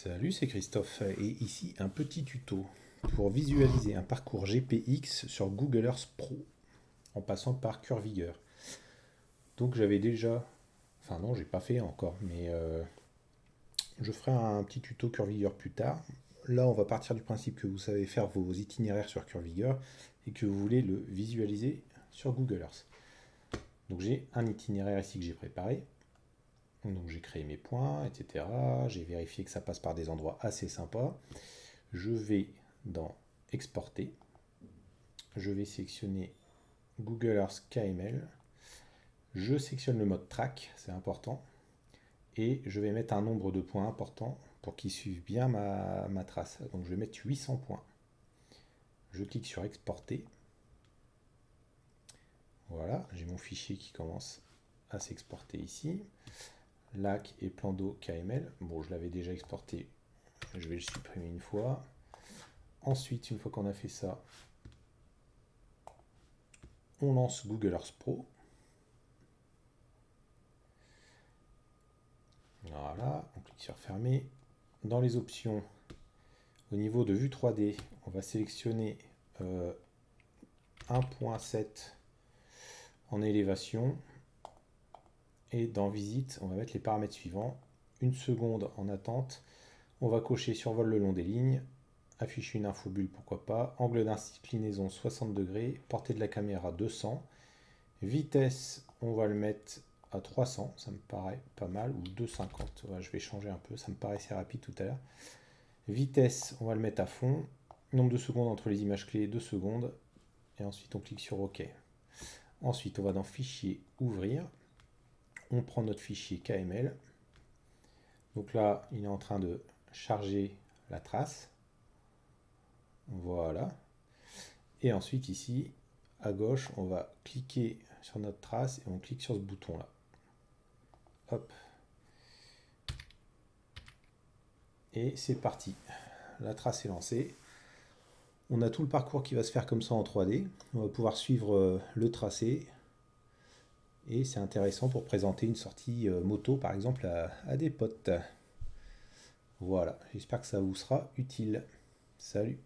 Salut, c'est Christophe et ici un petit tuto pour visualiser un parcours GPX sur Google Earth Pro en passant par Curvigor. Donc j'avais déjà, enfin non, j'ai pas fait encore, mais je ferai un petit tuto Curvigor plus tard. Là, on va partir du principe que vous savez faire vos itinéraires sur Curvigor et que vous voulez le visualiser sur Google Earth. Donc j'ai un itinéraire ici que j'ai préparé. Donc j'ai créé mes points, etc. J'ai vérifié que ça passe par des endroits assez sympas. Je vais dans Exporter. Je vais sélectionner Google Earth KML. Je sélectionne le mode track, c'est important. Et je vais mettre un nombre de points important pour qu'ils suivent bien ma trace. Donc je vais mettre 800 points. Je clique sur Exporter. Voilà, j'ai mon fichier qui commence à s'exporter ici. Lac et plan d'eau KML. Bon, je l'avais déjà exporté, je vais le supprimer une fois. Ensuite, une fois qu'on a fait ça, on lance Google Earth Pro. Voilà, on clique sur fermer. Dans les options, au niveau de vue 3D, on va sélectionner 1.7 en élévation. Et dans visite, on va mettre les paramètres suivants. Une seconde en attente. On va cocher survol le long des lignes. Afficher une infobulle, pourquoi pas. Angle d'inclinaison 60 degrés. Portée de la caméra 200. Vitesse, on va le mettre à 300. Ça me paraît pas mal. Ou 250. Ouais, je vais changer un peu. Ça me paraissait rapide tout à l'heure. Vitesse, on va le mettre à fond. Nombre de secondes entre les images clés, 2 secondes. Et ensuite, on clique sur OK. Ensuite, on va dans Fichier, Ouvrir. On prend notre fichier KML. Donc là, il est en train de charger la trace. Voilà. Et ensuite, ici, à gauche, on va cliquer sur notre trace et on clique sur ce bouton-là. Hop. Et c'est parti. La trace est lancée. On a tout le parcours qui va se faire comme ça en 3D. On va pouvoir suivre le tracé. Et c'est intéressant pour présenter une sortie moto, par exemple, à des potes. Voilà, j'espère que ça vous sera utile. Salut!